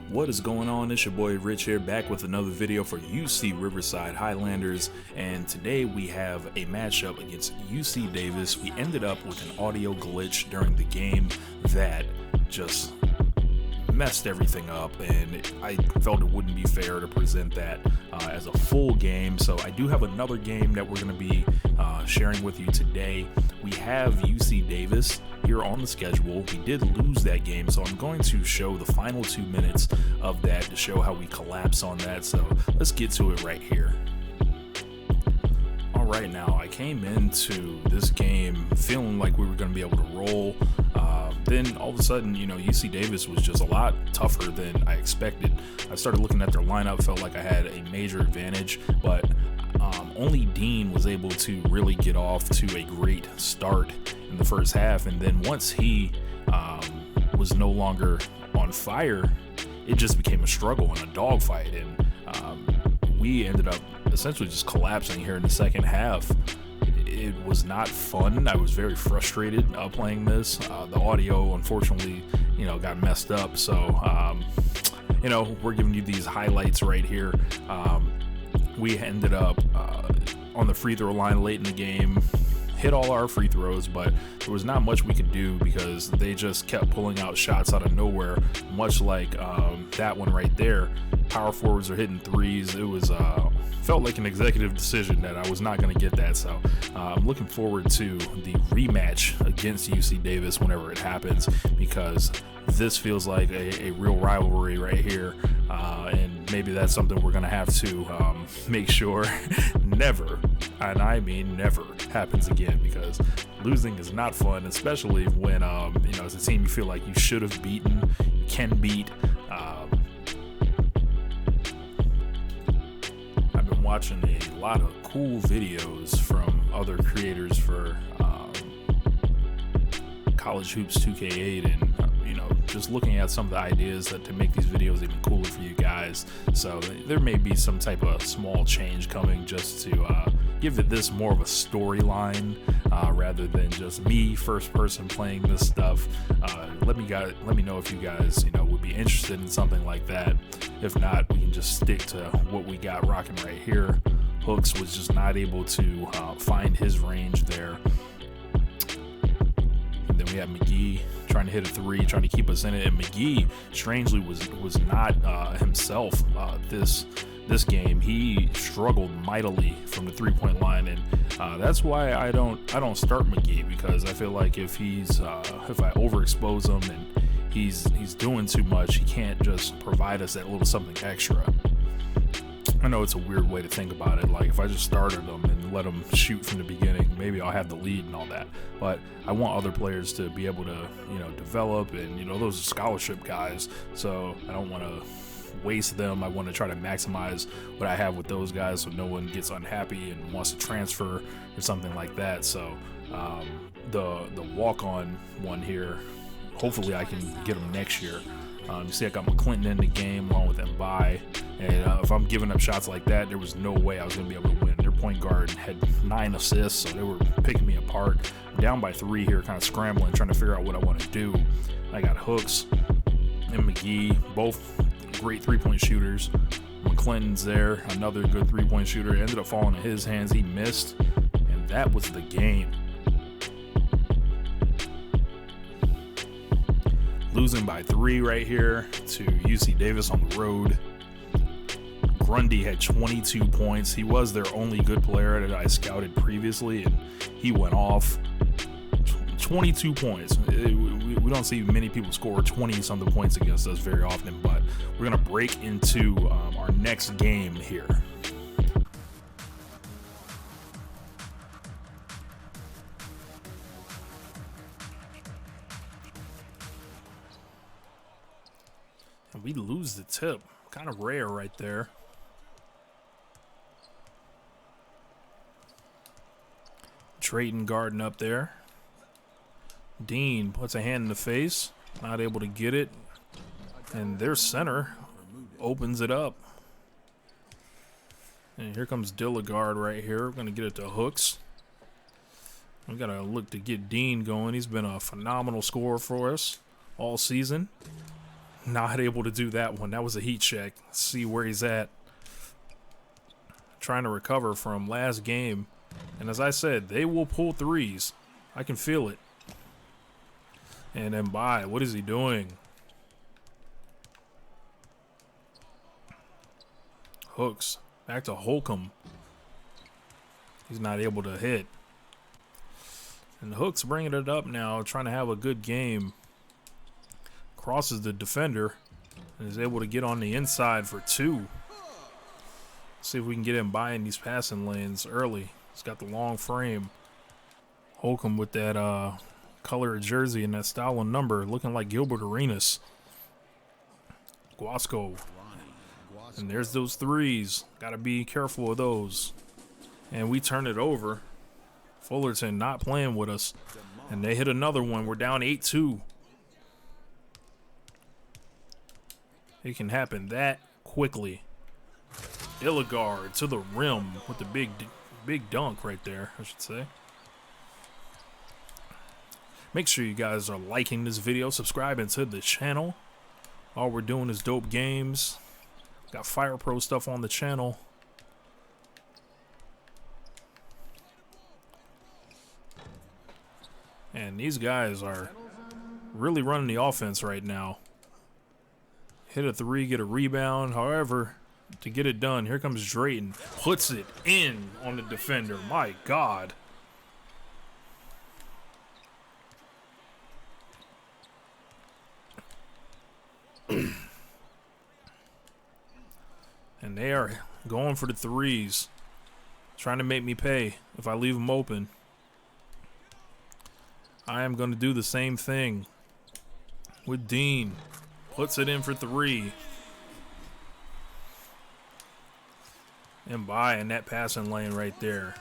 What is going on? It's your boy Rich here, back with another video for UC Riverside Highlanders, and today we have a matchup against UC Davis. We ended up with an audio glitch during the game that just messed everything up, and I felt it wouldn't be fair to present that as a full game. So I do have another game that we're going to be sharing with you today. We have UC Davis here on the schedule. We did lose that game, so I'm going to show the final 2 minutes of that to show how we collapse on that. So let's get to it right here. All right, now I came into this game feeling like we were going to be able to roll. Then all of a sudden, UC Davis was just a lot tougher than I expected. I started looking at their lineup, felt like I had a major advantage, but only Dean was able to really get off to a great start in the first half. And then once he was no longer on fire, it just became a struggle and a dogfight. And we ended up essentially just collapsing here in the second half. It was not fun. I was very frustrated playing this. The audio, unfortunately, got messed up. So, we're giving you these highlights right here. We ended up on the free throw line late in the game, hit all our free throws, but there was not much we could do because they just kept pulling out shots out of nowhere, much like that one right there. Power forwards are hitting threes. It was felt like an executive decision that I was not going to get that. So I'm looking forward to the rematch against UC Davis whenever it happens, because this feels like a real rivalry right here, and maybe that's something we're going to have to make sure never, and I mean never, happens again, because losing is not fun, especially when as a team you feel like you should have beaten, you can beat. I've been watching a lot of cool videos from other creators for College Hoops 2K8, and just looking at some of the ideas to make these videos even cooler for you guys. So there may be some type of small change coming, just to give it this more of a storyline rather than just me first person playing this stuff. Let me know if you guys would be interested in something like that. If not, we can just stick to what we got rocking right here. Hooks was just not able to find his range there. And then we have McGee trying to hit a three, trying to keep us in it. And McGee, strangely, was not himself this game. He struggled mightily from the three-point line, and that's why I don't start McGee, because I feel like if I overexpose him and he's doing too much, he can't just provide us that little something extra. I know it's a weird way to think about it. Like, if I just started him and let him shoot from the beginning, maybe I'll have the lead and all that. But I want other players to be able to, develop, and those are scholarship guys. So I don't want to waste them. I want to try to maximize what I have with those guys, so no one gets unhappy and wants to transfer or something like that. So the walk-on one here, hopefully I can get him next year. You see I got McClinton in the game along with Mbai, and if I'm giving up shots like that, there was no way I was going to be able to win. Their point guard had 9 assists, so they were picking me apart. I'm down by 3 here, kind of scrambling, trying to figure out what I want to do. I got Hooks and McGee, both great three-point shooters. McClinton's there, another good three-point shooter. It ended up falling in his hands. He missed, and that was the game. Losing by 3 right here to UC Davis on the road. Grundy had 22 points. He was their only good player that I scouted previously, and he went off. 22 points. We don't see many people score 20-something points against us very often, but we're going to break into our next game here. And we lose the tip. Kind of rare right there. Trayton guarding up there. Dean puts a hand in the face, not able to get it, and their center opens it up. And here comes Dilligard right here. We're going to get it to Hooks. We got to look to get Dean going. He's been a phenomenal scorer for us all season. Not able to do that one. That was a heat check. Let's see where he's at. Trying to recover from last game. And as I said, they will pull threes. I can feel it. And then what is he doing? Hooks. Back to Holcomb. He's not able to hit. And Hooks bringing it up now, trying to have a good game. Crosses the defender and is able to get on the inside for 2. See if we can get him by in these passing lanes early. He's got the long frame. Holcomb with that color of jersey and that style of number, looking like Gilbert Arenas. Guasco. And there's those threes. Got to be careful of those. And we turn it over. Fullerton not playing with us. And they hit another one. We're down 8-2. It can happen that quickly. Illegard to the rim with the big dunk right there, I should say. Make sure you guys are liking this video, subscribing to the channel. All we're doing is dope games. Got Fire Pro stuff on the channel. And these guys are really running the offense right now. Hit a 3, get a rebound. However, to get it done, here comes Drayton. Puts it in on the defender. My God. And they are going for the threes. Trying to make me pay if I leave them open. I am going to do the same thing with Dean. Puts it in for 3. And in that passing lane right there.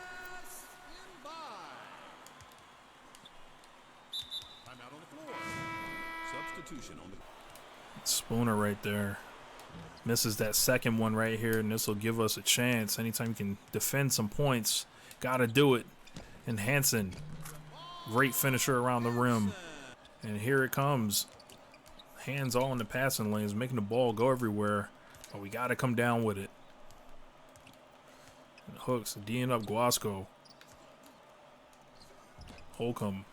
Spooner right there. Misses that second one right here, and this will give us a chance. Anytime you can defend some points, gotta do it. And Hansen, great finisher around the rim. And here it comes. Hands all in the passing lanes, making the ball go everywhere. But we gotta come down with it. And Hooks, D'ing up Guasco. Holcomb.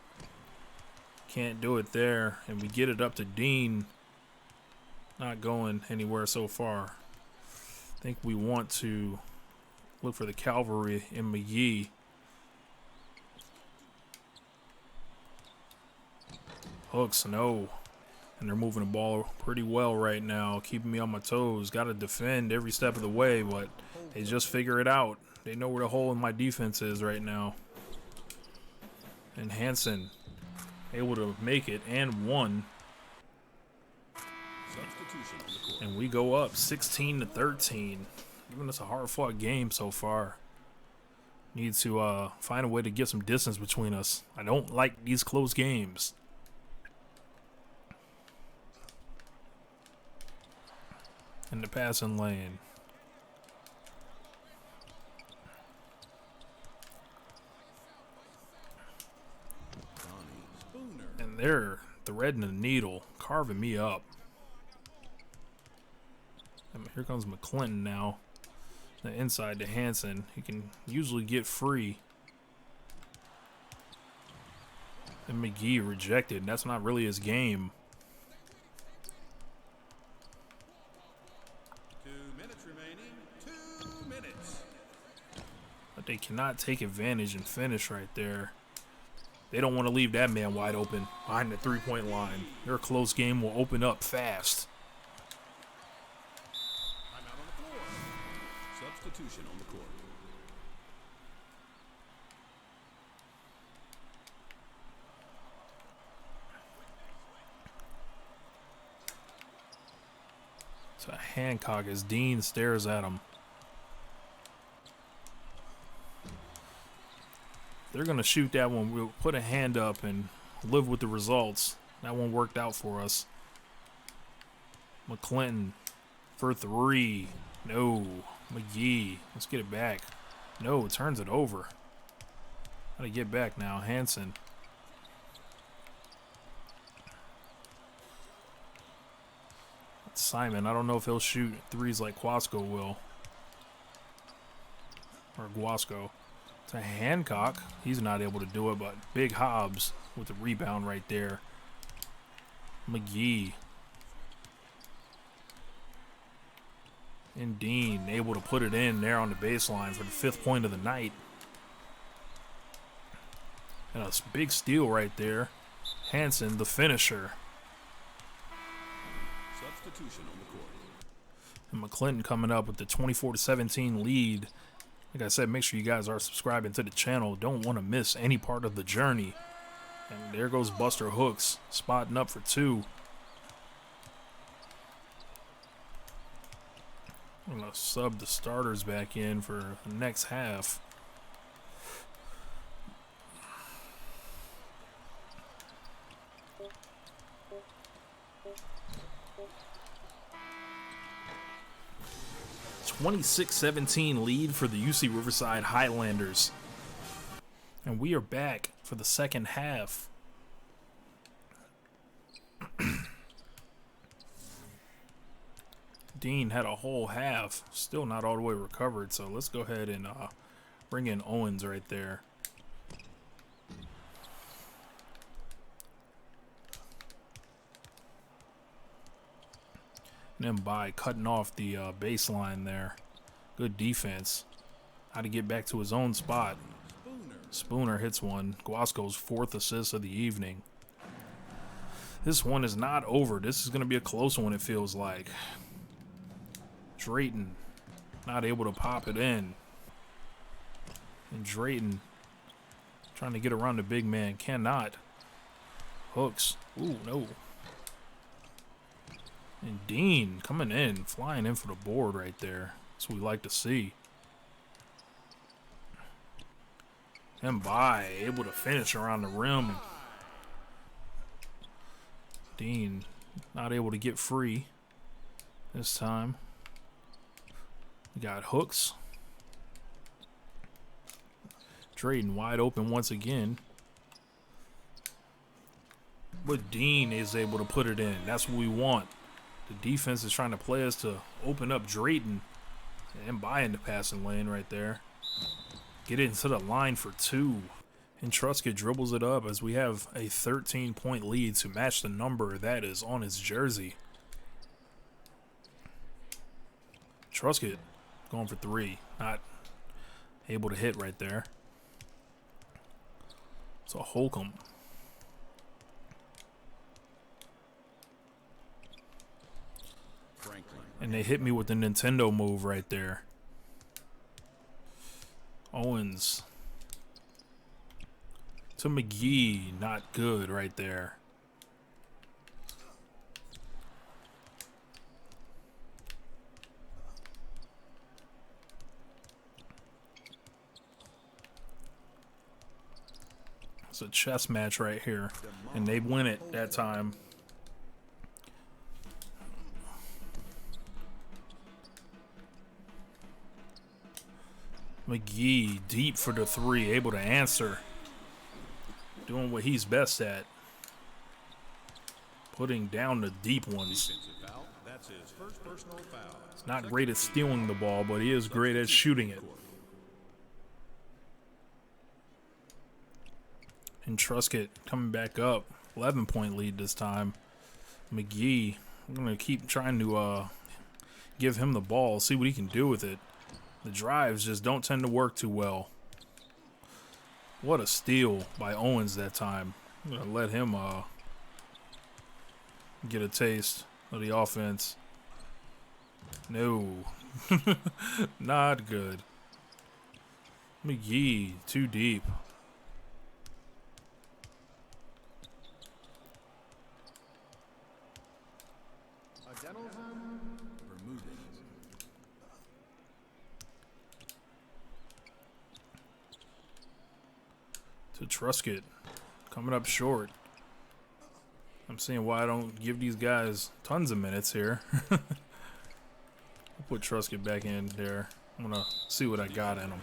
Can't do it there. And we get it up to Dean. Not going anywhere so far. I think we want to look for the cavalry in McGee. Hooks, no. And they're moving the ball pretty well right now, keeping me on my toes. Got to defend every step of the way, but they just figure it out. They know where the hole in my defense is right now. And Hansen able to make it and won. And we go up 16-13. Giving us a hard-fought game so far. Need to find a way to get some distance between us. I don't like these close games. In the passing lane. And they're threading the needle, carving me up. And here comes McClinton now. The inside to Hansen. He can usually get free. And McGee rejected. That's not really his game. 2 minutes remaining. 2 minutes. But they cannot take advantage and finish right there. They don't want to leave that man wide open behind the three-point line. Their close game will open up fast. Timeout on the floor. Substitution on the court. To Hancock as Dean stares at him. They're going to shoot that one. We'll put a hand up and live with the results. That one worked out for us. McClinton for 3. No. McGee. Let's get it back. No, turns it over. How to get back now. Hansen. assignment. I don't know if he'll shoot threes like Quasco will. Or Guasco. To Hancock. He's not able to do it, but Big Hobbs with the rebound right there. McGee. And Dean able to put it in there on the baseline for the 5th point of the night. And a big steal right there. Hansen, the finisher. Substitution on the court. And McClinton coming up with the 24-17 lead. Like I said, make sure you guys are subscribing to the channel. Don't want to miss any part of the journey. And there goes Buster Hooks, spotting up for 2. I'm going to sub the starters back in for the next half. (26-17) lead for the UC Riverside Highlanders. And we are back for the second half. Dean had a whole half, still not all the way recovered, so let's go ahead and bring in Owens right there. And then by cutting off the baseline there. Good defense. How to get back to his own spot. Spooner hits one. Guasco's 4th assist of the evening. This one is not over. This is going to be a close one, it feels like. Drayton not able to pop it in. And Drayton trying to get around the big man. Cannot. Hooks. Ooh, no. And Dean coming in. Flying in for the board right there. That's what we like to see. And by able to finish around the rim. Dean not able to get free this time. We got Hooks. Drayton wide open once again. But Dean is able to put it in. That's what we want. The defense is trying to play us to open up Drayton. And by in the passing lane right there. Get into the line for 2. And Truscott dribbles it up as we have a 13-point lead to match the number that is on his jersey. Truscott going for 3. Not able to hit right there. So Holcomb. And they hit me with the Nintendo move right there. Owens. To McGee. Not good right there. It's a chess match right here. And they win it that time. McGee deep for the 3, able to answer. Doing what he's best at. Putting down the deep ones. He's not great at stealing the ball, but he is great at shooting it. And Truscott coming back up. 11-point lead this time. McGee, I'm going to keep trying to give him the ball, see what he can do with it. The drives just don't tend to work too well. What a steal by Owens that time. I'm going to let him get a taste of the offense. No. Not good. McGee, too deep. To Truscott, coming up short. I'm seeing why I don't give these guys tons of minutes here. I'll put Truscott back in there. I'm going to see what I got in him.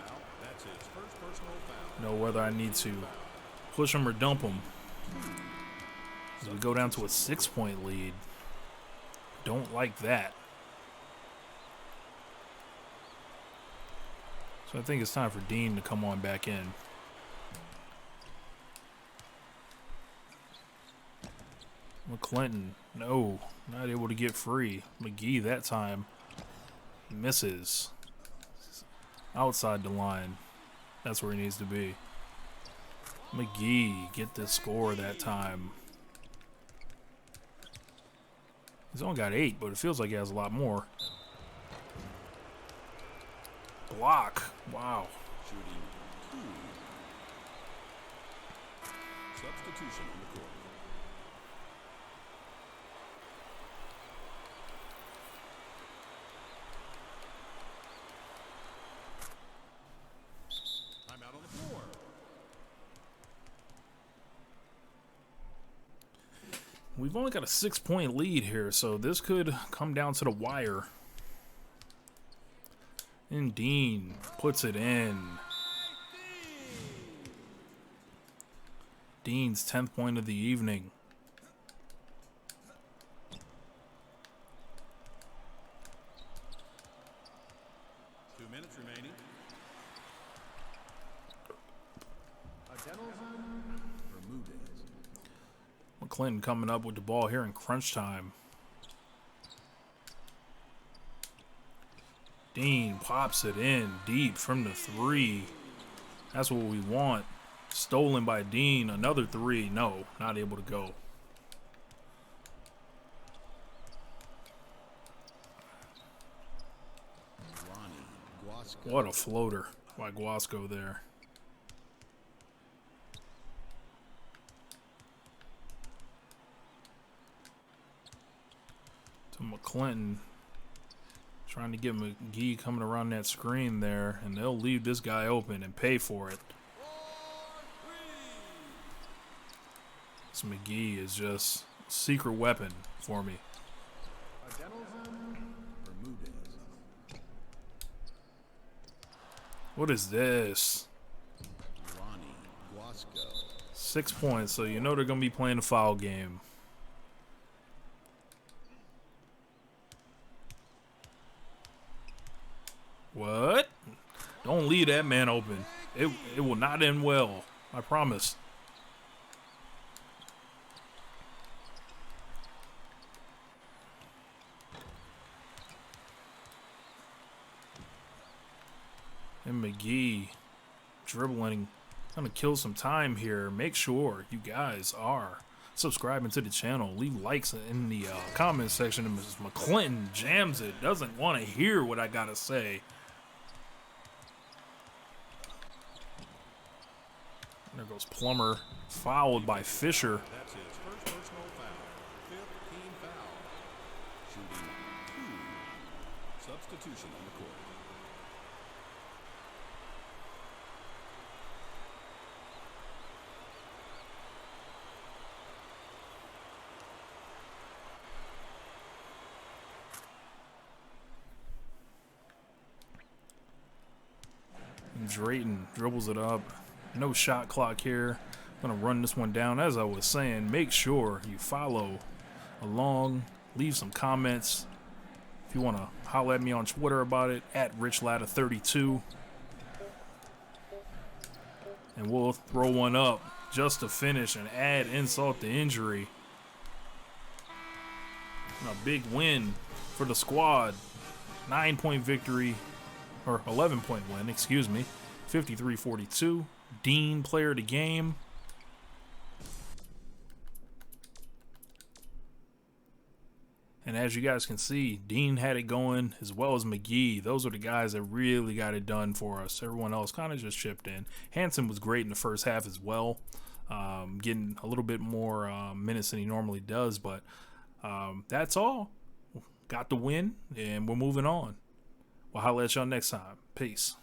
Know whether I need to push him or dump him. As we go down to a 6-point lead. don't like that. So I think it's time for Dean to come on back in. McClinton, no, not able to get free. McGee that time misses. Outside the line. That's where he needs to be. McGee get the score that time. He's only got 8, but it feels like he has a lot more. Block. Wow. Shooting 2. Substitution on the court. Timeout on the floor. We've only got a 6-point lead here, so this could come down to the wire. And Dean puts it in. Dean's 10th point of the evening. Two minutes remaining. Bermudez. McClinton coming up with the ball here in crunch time. Dean pops it in deep from the 3. That's what we want. Stolen by Dean. Another 3. No, not able to go. What a floater by Guasco there. To McClinton. Trying to get McGee coming around that screen there, and they'll leave this guy open and pay for it. This McGee is just a secret weapon for me. What is this? 6 points, so you know they're going to be playing a foul game. What? Don't leave that man open. It will not end well. I promise. And McGee dribbling. Gonna kill some time here. Make sure you guys are subscribing to the channel. Leave likes in the comment section. And Mrs. McClinton jams it. Doesn't want to hear what I gotta say. There goes Plummer, fouled by Fisher. That's his first personal foul. 5th team foul. Shooting 2. Substitution on the court. Drayton dribbles it up. No shot clock here. I'm going to run this one down. As I was saying, make sure you follow along. Leave some comments. If you want to holler at me on Twitter about it, at RichLadder32. And we'll throw one up just to finish and add insult to injury. And a big win for the squad. 9-point victory, or 11-point win, excuse me. 53-42. Dean player of the game. And as you guys can see, Dean had it going as well as McGee. Those are the guys that really got it done for us. Everyone else kind of just chipped in. Hansen was great in the first half as well. Getting a little bit more minutes than he normally does. But that's all. Got the win, and we're moving on. We'll holler at y'all next time. Peace.